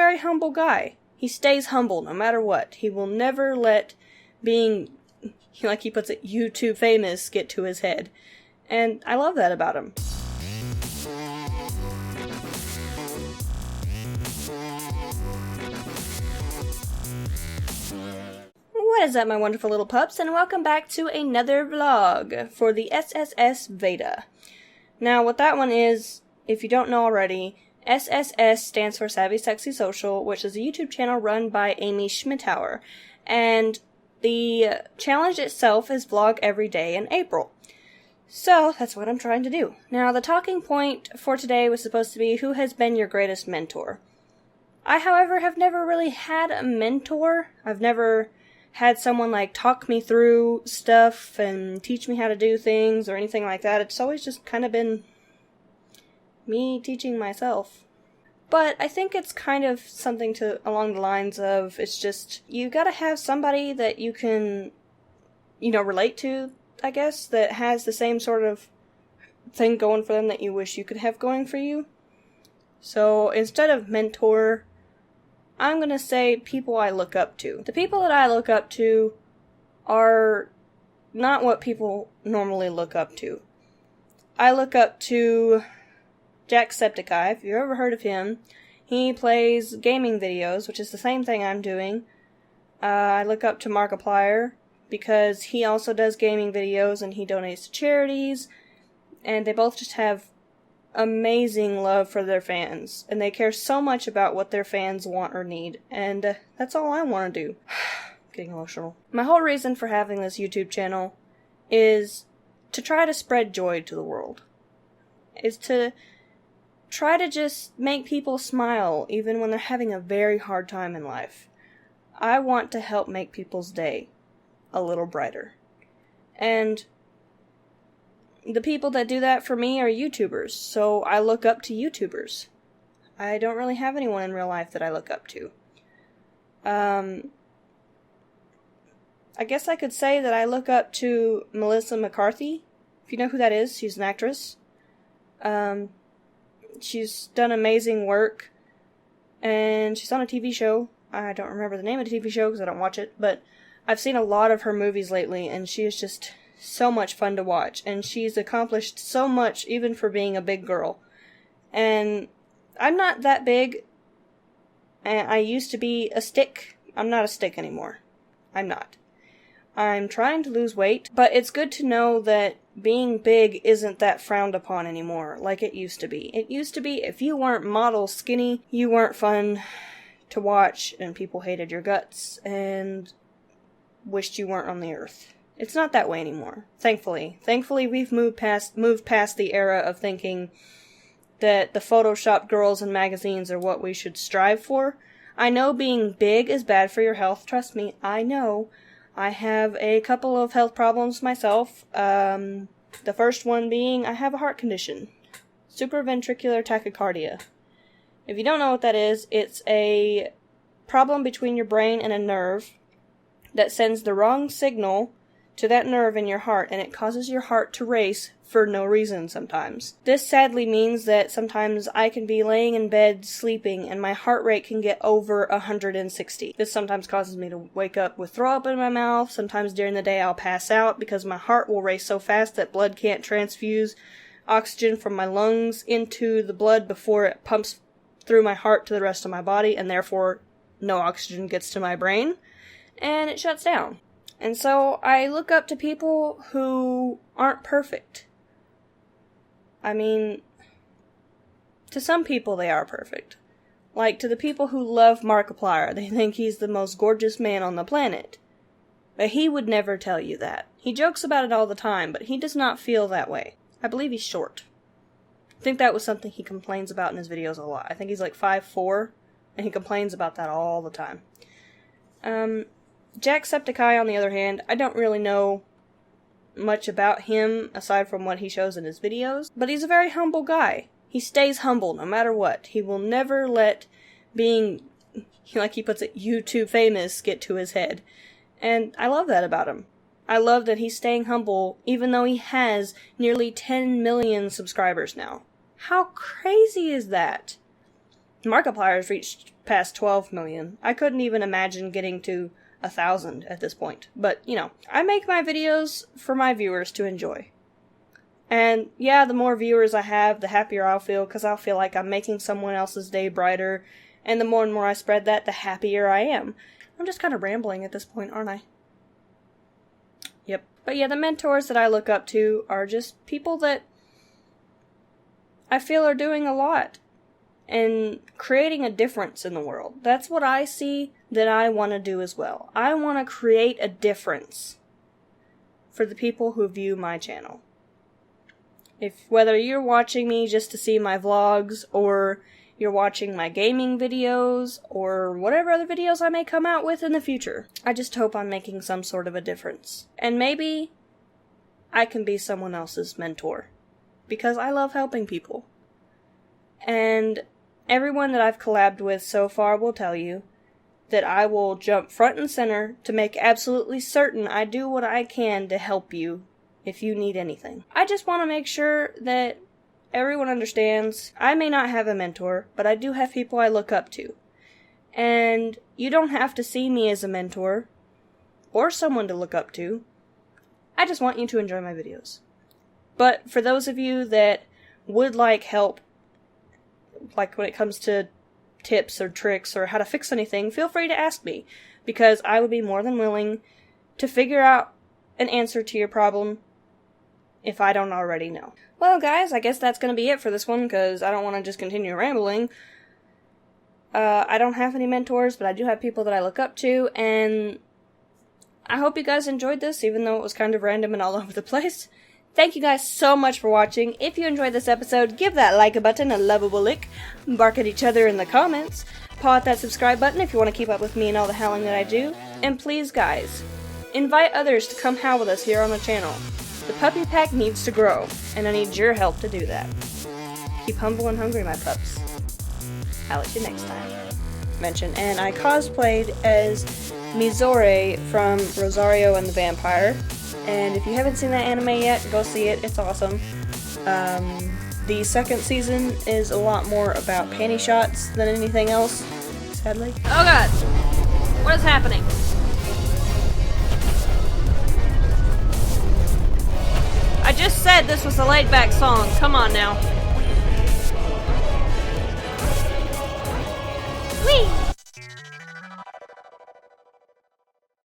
very humble guy. He stays humble no matter what. He will never let being, like he puts it, YouTube famous get to his head. And I love that about him. What is up, my wonderful little pups, and welcome back to another vlog for the SSSVEDA. Now, what that one is, if you don't know already, SSS stands for SpasticSocial, which is a YouTube channel run by Amy Schmittauer. And the challenge itself is vlog every day in April. So, that's what I'm trying to do. Now, the talking point for today was supposed to be, who has been your greatest mentor? I, however, have never really had a mentor. I've never had someone, like, talk me through stuff and teach me how to do things or anything like that. It's always just kind of been me teaching myself. But I think it's kind of something along the lines of, it's just, you gotta have somebody that you can, relate to, I guess, that has the same sort of thing going for them that you wish you could have going for you. So, instead of mentor, I'm gonna say people I look up to. The people that I look up to are not what people normally look up to. I look up to Jacksepticeye, if you've ever heard of him. He plays gaming videos, which is the same thing I'm doing. I look up to Markiplier, because he also does gaming videos and he donates to charities, and they both just have amazing love for their fans, and they care so much about what their fans want or need, and that's all I want to do. Getting emotional. My whole reason for having this YouTube channel is to try to spread joy to the world. Is to try to just make people smile even when they're having a very hard time in life. I want to help make people's day a little brighter. And the people that do that for me are YouTubers, so I look up to YouTubers. I don't really have anyone in real life that I look up to. I guess I could say that I look up to Melissa McCarthy. If you know who that is, she's an actress. She's done amazing work, and she's on a TV show. I don't remember the name of the TV show because I don't watch it, but I've seen a lot of her movies lately, and she is just so much fun to watch, and she's accomplished so much even for being a big girl. And I'm not that big, and I used to be a stick. I'm not a stick anymore. I'm not. I'm trying to lose weight, but it's good to know that being big isn't that frowned upon anymore, like it used to be. It used to be, if you weren't model skinny, you weren't fun to watch, and people hated your guts, and wished you weren't on the earth. It's not that way anymore, thankfully. Thankfully, we've moved past the era of thinking that the photoshopped girls in magazines are what we should strive for. I know being big is bad for your health, trust me, I know. I have a couple of health problems myself. The first one being, I have a heart condition. Supraventricular tachycardia. If you don't know what that is, it's a problem between your brain and a nerve that sends the wrong signal to that nerve in your heart, and it causes your heart to race for no reason sometimes. This sadly means that sometimes I can be laying in bed sleeping and my heart rate can get over 160. This sometimes causes me to wake up with throw up in my mouth. Sometimes during the day I'll pass out because my heart will race so fast that blood can't transfuse oxygen from my lungs into the blood before it pumps through my heart to the rest of my body, and therefore no oxygen gets to my brain, and it shuts down. And so I look up to people who aren't perfect. I mean, to some people they are perfect. Like, to the people who love Markiplier, they think he's the most gorgeous man on the planet. But he would never tell you that. He jokes about it all the time, but he does not feel that way. I believe he's short. I think that was something he complains about in his videos a lot. I think he's like 5'4", and he complains about that all the time. Jacksepticeye, on the other hand, I don't really know much about him aside from what he shows in his videos, but he's a very humble guy. He stays humble no matter what. He will never let being, like he puts it, YouTube famous get to his head. And I love that about him. I love that he's staying humble even though he has nearly 10 million subscribers now. How crazy is that? Markiplier's reached past 12 million. I couldn't even imagine getting to 1,000 at this point. But, you know, I make my videos for my viewers to enjoy. And yeah, the more viewers I have, the happier I'll feel, because I'll feel like I'm making someone else's day brighter. And the more and more I spread that, the happier I am. I'm just kind of rambling at this point, aren't I? Yep. But yeah, the mentors that I look up to are just people that I feel are doing a lot and creating a difference in the world. That's what I see that I want to do as well. I want to create a difference for the people who view my channel. Whether you're watching me just to see my vlogs, or you're watching my gaming videos, or whatever other videos I may come out with in the future, I just hope I'm making some sort of a difference. And maybe I can be someone else's mentor, because I love helping people. And everyone that I've collabed with so far will tell you that I will jump front and center to make absolutely certain I do what I can to help you if you need anything. I just want to make sure that everyone understands I may not have a mentor, but I do have people I look up to. And you don't have to see me as a mentor or someone to look up to. I just want you to enjoy my videos. But for those of you that would like help, like when it comes to tips or tricks or how to fix anything, feel free to ask me, because I would be more than willing to figure out an answer to your problem if I don't already know. Well, guys, I guess that's going to be it for this one, because I don't want to just continue rambling. I don't have any mentors, but I do have people that I look up to, and I hope you guys enjoyed this, even though it was kind of random and all over the place. Thank you guys so much for watching. If you enjoyed this episode, give that like button a lovable lick, bark at each other in the comments, paw at that subscribe button if you want to keep up with me and all the howling that I do, and please, guys, invite others to come howl with us here on the channel. The puppy pack needs to grow, and I need your help to do that. Keep humble and hungry, my pups. I'll let you next time. Mention, and I cosplayed as Mizore from Rosario and the Vampire. And if you haven't seen that anime yet, go see it. It's awesome. The second season is a lot more about panty shots than anything else, sadly. Oh god! What is happening? I just said this was a laid-back song. Come on now. Whee!